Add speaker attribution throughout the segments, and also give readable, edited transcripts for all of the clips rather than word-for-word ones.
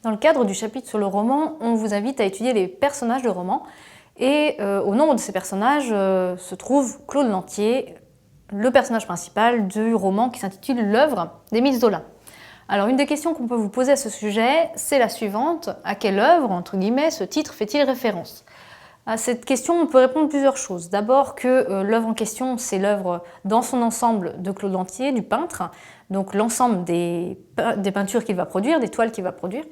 Speaker 1: Dans le cadre du chapitre sur le roman, on vous invite à étudier les personnages de roman. Et au nombre de ces personnages se trouve Claude Lantier, le personnage principal du roman qui s'intitule L'œuvre d'Émile Zola. Alors une des questions qu'on peut vous poser à ce sujet, c'est la suivante. À quelle œuvre, entre guillemets, ce titre fait-il référence? À cette question, on peut répondre plusieurs choses. D'abord que l'œuvre en question, c'est l'œuvre dans son ensemble de Claude Lantier, du peintre, donc l'ensemble des peintures qu'il va produire, des toiles qu'il va produire.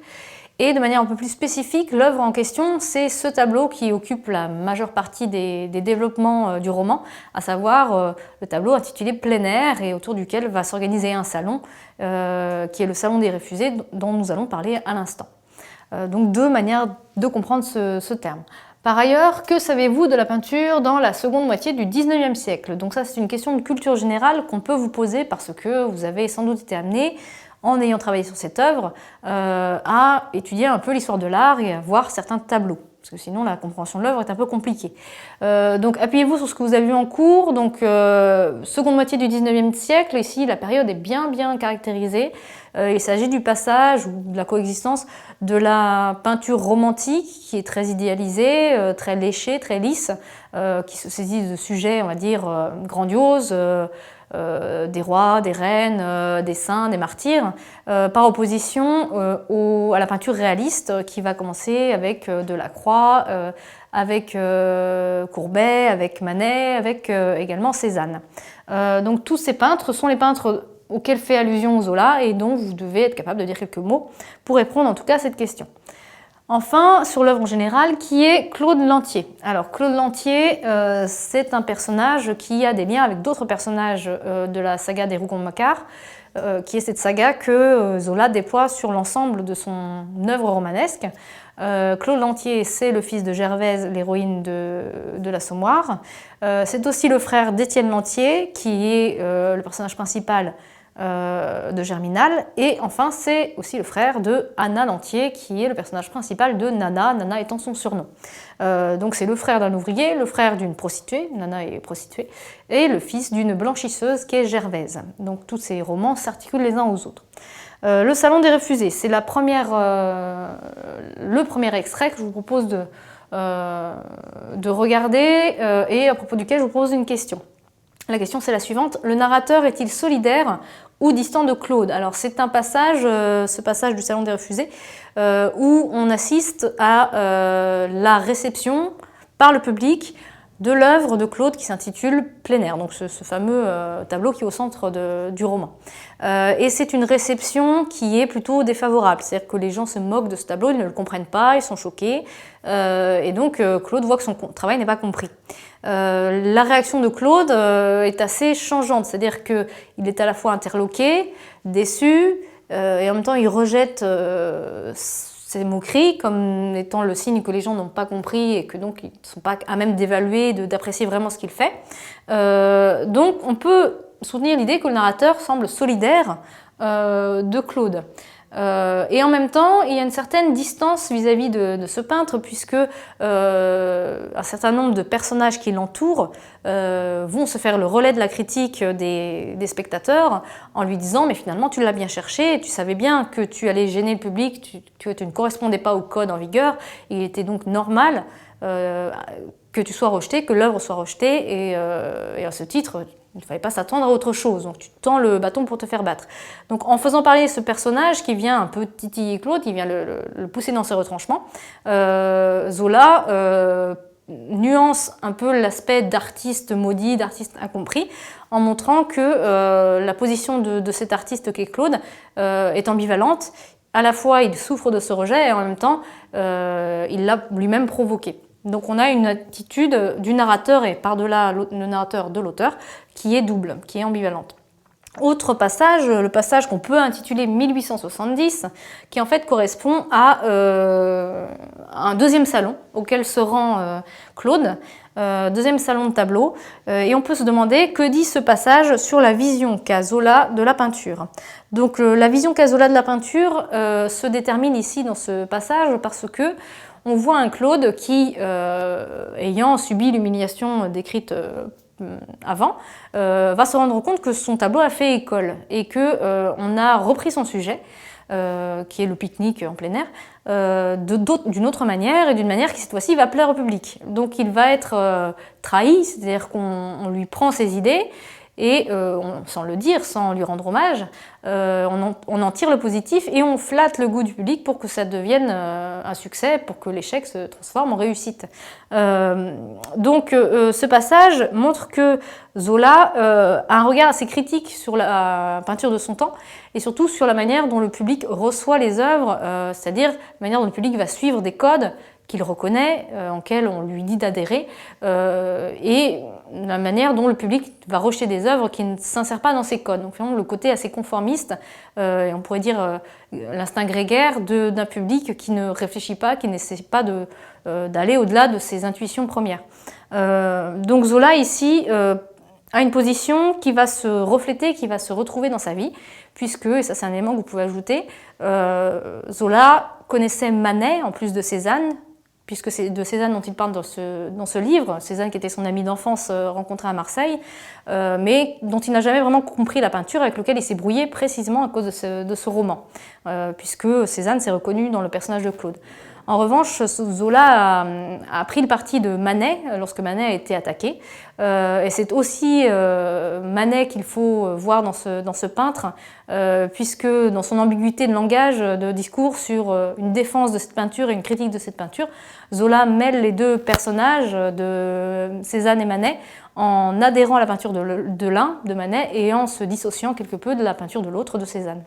Speaker 1: Et de manière un peu plus spécifique, l'œuvre en question, c'est ce tableau qui occupe la majeure partie des développements du roman, à savoir le tableau intitulé Plein air et autour duquel va s'organiser un salon, qui est le Salon des Réfusés, dont nous allons parler à l'instant. Donc deux manières de comprendre ce terme. Par ailleurs, que savez-vous de la peinture dans la seconde moitié du 19e siècle? Donc ça, c'est une question de culture générale qu'on peut vous poser parce que vous avez sans doute été amené, en ayant travaillé sur cette œuvre, à étudier un peu l'histoire de l'art et à voir certains tableaux. Parce que sinon, la compréhension de l'œuvre est un peu compliquée. Donc appuyez-vous sur ce que vous avez vu en cours. Donc seconde moitié du 19e siècle, ici, la période est bien caractérisée. Il s'agit du passage ou de la coexistence de la peinture romantique qui est très idéalisée, très léchée, très lisse, qui se saisit de sujets, on va dire, grandioses, des rois, des reines, des saints, des martyrs, par opposition à la peinture réaliste qui va commencer avec Delacroix, avec Courbet, avec Manet, avec également Cézanne. Donc tous ces peintres sont les peintres auxquels fait allusion Zola et dont vous devez être capable de dire quelques mots pour répondre en tout cas à cette question. Enfin, sur l'œuvre en général, qui est Claude Lantier. Alors, Claude Lantier, c'est un personnage qui a des liens avec d'autres personnages de la saga des Rougon-Macquart, qui est cette saga que Zola déploie sur l'ensemble de son œuvre romanesque. Claude Lantier, c'est le fils de Gervaise, l'héroïne de l'Assommoir. C'est aussi le frère d'Étienne Lantier, qui est le personnage principal de Germinal, et enfin c'est aussi le frère de Anna Lantier qui est le personnage principal de Nana, Nana étant son surnom. Donc c'est le frère d'un ouvrier, le frère d'une prostituée, Nana est prostituée, et le fils d'une blanchisseuse qui est Gervaise. Donc tous ces romans s'articulent les uns aux autres. Le Salon des Réfusés, c'est le premier extrait que je vous propose de regarder et à propos duquel je vous pose une question. La question c'est la suivante, le narrateur est-il solidaire ou distant de Claude? Alors c'est un passage, ce passage du Salon des Réfusés, où on assiste à la réception par le public de l'œuvre de Claude qui s'intitule Plein air, donc ce fameux tableau qui est au centre du roman. Et c'est une réception qui est plutôt défavorable, c'est-à-dire que les gens se moquent de ce tableau, ils ne le comprennent pas, ils sont choqués, et donc Claude voit que son travail n'est pas compris. La réaction de Claude est assez changeante, c'est-à-dire qu'il est à la fois interloqué, déçu, et en même temps il rejette ces moqueries comme étant le signe que les gens n'ont pas compris et que donc ils ne sont pas à même d'évaluer, d'apprécier vraiment ce qu'il fait. Donc on peut soutenir l'idée que le narrateur semble solidaire de Claude. Et en même temps, il y a une certaine distance vis-à-vis de ce peintre, puisque un certain nombre de personnages qui l'entourent vont se faire le relais de la critique des spectateurs en lui disant « mais finalement tu l'as bien cherché, tu savais bien que tu allais gêner le public, que tu ne correspondais pas au code en vigueur, il était donc normal que tu sois rejeté, que l'œuvre soit rejetée, et à ce titre, il ne fallait pas s'attendre à autre chose, donc tu tends le bâton pour te faire battre. » Donc en faisant parler ce personnage qui vient un peu titiller Claude, qui vient le pousser dans ses retranchements, Zola nuance un peu l'aspect d'artiste maudit, d'artiste incompris, en montrant que la position de cet artiste qu'est Claude est ambivalente. À la fois il souffre de ce rejet et en même temps il l'a lui-même provoqué. Donc on a une attitude du narrateur et par-delà le narrateur de l'auteur qui est double, qui est ambivalente. Autre passage, le passage qu'on peut intituler 1870, qui en fait correspond à un deuxième salon auquel se rend Claude, deuxième salon de tableau, et on peut se demander que dit ce passage sur la vision qu'a Zola de la peinture. Donc la vision qu'a Zola de la peinture se détermine ici dans ce passage parce que on voit un Claude qui, ayant subi l'humiliation décrite avant, va se rendre compte que son tableau a fait école et qu'on a repris son sujet qui est le pique-nique en plein air, d'une autre manière, et d'une manière qui cette fois-ci va plaire au public. Donc il va être trahi, c'est-à-dire qu'on lui prend ses idées, et sans le dire, sans lui rendre hommage, on en tire le positif et on flatte le goût du public pour que ça devienne un succès, pour que l'échec se transforme en réussite. Donc ce passage montre que Zola a un regard assez critique sur la peinture de son temps et surtout sur la manière dont le public reçoit les œuvres, c'est-à-dire la manière dont le public va suivre des codes qu'il reconnaît, en quels on lui dit d'adhérer, et la manière dont le public va rejeter des œuvres qui ne s'insèrent pas dans ces codes. Donc le côté assez conformiste, et on pourrait dire l'instinct grégaire d'un public qui ne réfléchit pas, qui n'essaie pas d'aller au-delà de ses intuitions premières. Donc Zola ici a une position qui va se refléter, qui va se retrouver dans sa vie, puisque, et ça c'est un élément que vous pouvez ajouter, Zola connaissait Manet en plus de Cézanne, puisque c'est de Cézanne dont il parle dans ce livre, Cézanne qui était son ami d'enfance rencontré à Marseille, mais dont il n'a jamais vraiment compris la peinture, avec lequel il s'est brouillé précisément à cause de ce roman, puisque Cézanne s'est reconnu dans le personnage de Claude. En revanche, Zola a pris le parti de Manet lorsque Manet a été attaqué. Et c'est aussi Manet qu'il faut voir dans ce peintre, puisque dans son ambiguïté de langage, de discours sur une défense de cette peinture et une critique de cette peinture, Zola mêle les deux personnages de Cézanne et Manet en adhérant à la peinture de l'un, de Manet, et en se dissociant quelque peu de la peinture de l'autre, de Cézanne.